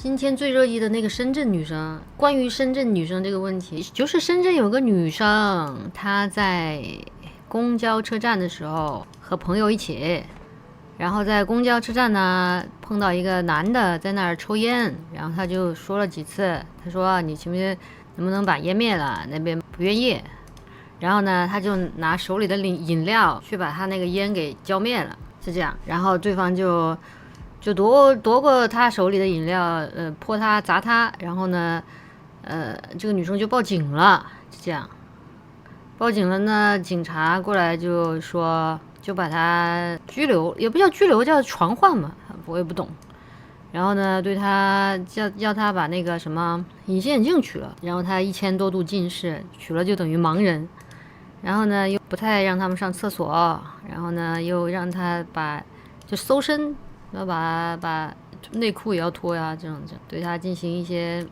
今天最热议的那个深圳女生，关于深圳女生这个问题，就是深圳有个女生，她在公交车站的时候和朋友一起，然后在公交车站呢碰到一个男的在那儿抽烟，然后她就说了几次，她说你前面能不能把烟灭了，那边不愿意。然后呢，他就拿手里的饮料去把他那个烟给浇灭了，是这样。然后对方就夺过他手里的饮料，泼他砸他。然后呢，这个女生就报警了，是这样。报警了呢，警察过来就说，就把他拘留，也不叫拘留，叫传唤嘛，我也不懂。然后呢，对他叫他把那个什么隐形眼镜取了，然后他1000多度近视，取了就等于盲人。然后呢，又不太让他们上厕所，然后呢，又让他就搜身，要把内裤也要脱呀，这种对他进行一些，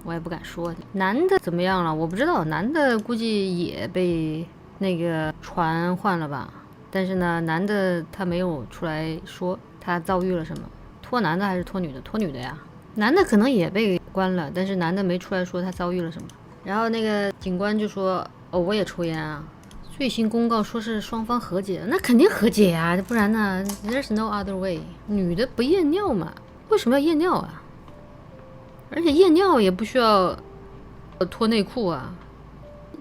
我也不敢说。男的怎么样了？我不知道，男的估计也被那个传唤了吧？但是呢，男的他没有出来说他遭遇了什么，拖男的还是拖女的？拖女的呀。男的可能也被关了，但是男的没出来说他遭遇了什么。然后那个警官就说。我也抽烟啊。最新公告说是双方和解，那肯定和解啊，不然呢 ？There's no other way。女的不验尿嘛？为什么要验尿啊？而且验尿也不需要脱内裤啊。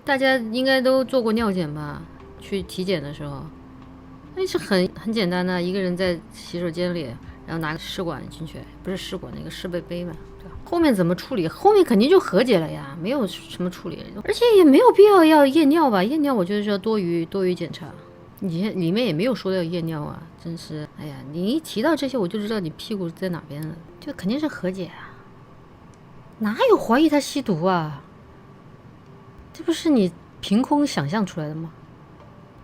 大家应该都做过尿检吧？去体检的时候，那是很简单的，一个人在洗手间里，然后拿个试管进去，不是试管那个试杯嘛。后面怎么处理？后面肯定就和解了呀，没有什么处理，而且也没有必要验尿吧？验尿我觉得是要多余检查，里面也没有说要验尿啊，真是，哎呀，你一提到这些我就知道你屁股在哪边了，就肯定是和解啊，哪有怀疑他吸毒啊？这不是你凭空想象出来的吗？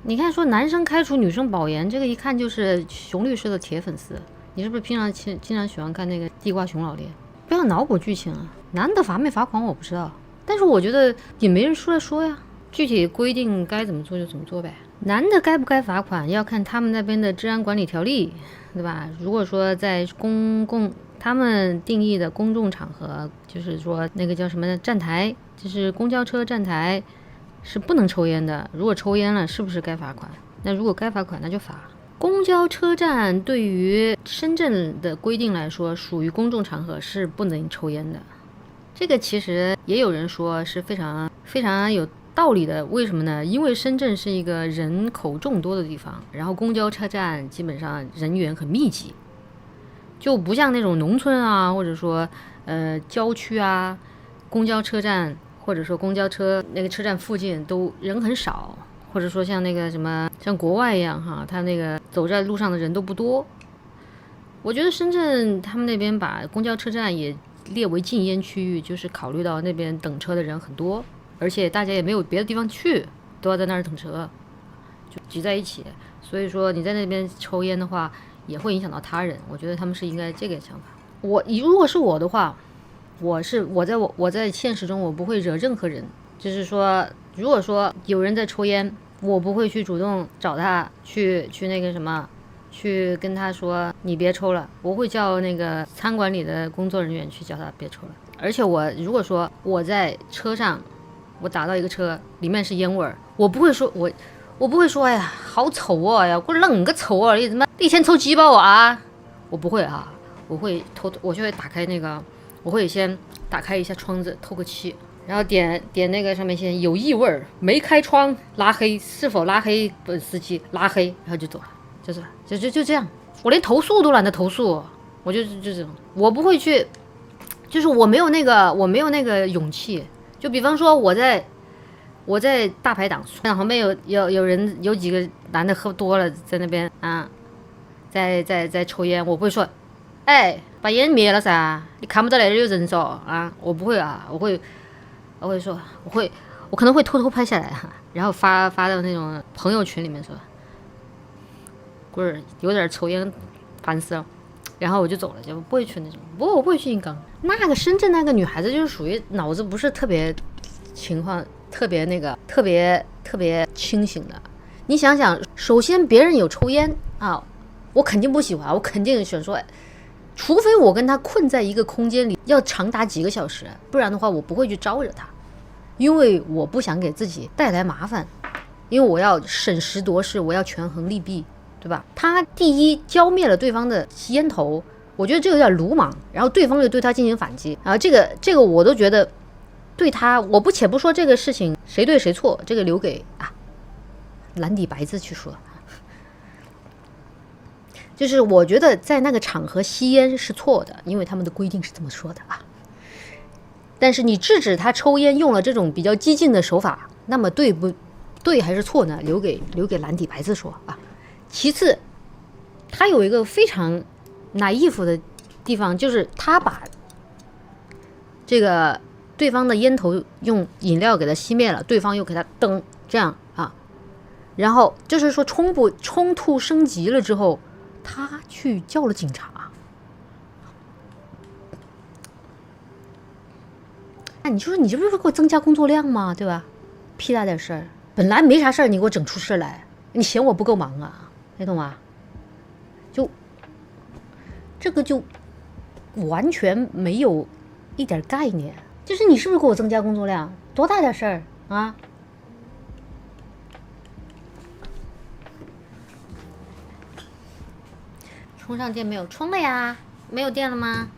你看说男生开除女生保研，这个一看就是熊律师的铁粉丝，你是不是平常经常喜欢看那个地瓜熊老爹？不要脑补剧情啊！男的罚没罚款我不知道，但是我觉得也没人出来说呀。具体规定该怎么做就怎么做呗。男的该不该罚款要看他们那边的治安管理条例，对吧？如果说在他们定义的公众场合，就是说那个叫什么站台，就是公交车站台是不能抽烟的。如果抽烟了，是不是该罚款？那如果该罚款，那就罚。公交车站对于深圳的规定来说，属于公众场合是不能抽烟的。这个其实也有人说是非常非常有道理的。为什么呢？因为深圳是一个人口众多的地方，然后公交车站基本上人员很密集，就不像那种农村啊，或者说郊区啊，公交车站或者说公交车那个车站附近都人很少。或者说像那个什么像国外一样哈，他那个走在路上的人都不多。我觉得深圳他们那边把公交车站也列为禁烟区域，就是考虑到那边等车的人很多，而且大家也没有别的地方去，都要在那儿等车，就挤在一起。所以说你在那边抽烟的话，也会影响到他人。我觉得他们是应该这个想法。如果是我的话，我在现实中我不会惹任何人，就是说。如果说有人在抽烟，我不会去主动找他去那个什么，去跟他说你别抽了，我会叫那个餐馆里的工作人员去叫他别抽了。而且如果说我在车上，我打到一个车里面是烟味儿，我不会说我不会说哎呀好臭啊呀，我冷个臭啊，你怎么一天抽几包啊？我不会啊，我就会打开那个，我会先打开一下窗子透个气。然后点那个上面先有异味，没开窗，拉黑，是否拉黑本司机，拉黑，然后就走了，就这样。我连投诉都懒得投诉，我就这种，我不会去，就是我没有那个勇气。就比方说我在大排档，旁边有人有几个男的喝多了在那边啊，在抽烟，我不会说，哎，把烟灭了噻，你看不到那里有人说啊，我不会啊，我会说，我可能会偷偷拍下来哈，然后发到那种朋友群里面说，滚儿，有点抽烟，烦死了，然后我就走了，就不会去那种。不过我不会去硬刚。那个深圳那个女孩子就是属于脑子不是特别情况，特别清醒的。你想想，首先别人有抽烟啊，我肯定不喜欢，我肯定选说除非我跟他困在一个空间里，要长达几个小时，不然的话我不会去招惹他，因为我不想给自己带来麻烦，因为我要审时度势，我要权衡利弊，对吧？他第一浇灭了对方的烟头，我觉得这有点鲁莽，然后对方就对他进行反击，然后这个我都觉得对他，我且不说这个事情谁对谁错，这个留给蓝底白字去说。就是我觉得在那个场合吸烟是错的，因为他们的规定是这么说的啊。但是你制止他抽烟用了这种比较激进的手法，那么对不对还是错呢？留给蓝底白字说啊。其次，他有一个非常naive的地方，就是他把这个对方的烟头用饮料给他熄灭了，对方又给他蹬这样啊，然后就是说冲突升级了之后。他去叫了警察，你就说你这不是给我增加工作量吗？对吧？屁大点事儿，本来没啥事儿，你给我整出事来，你嫌我不够忙啊？你懂吗？这个就完全没有一点概念，就是你是不是给我增加工作量？多大点事儿啊？充上电没有？充了呀，没有电了吗？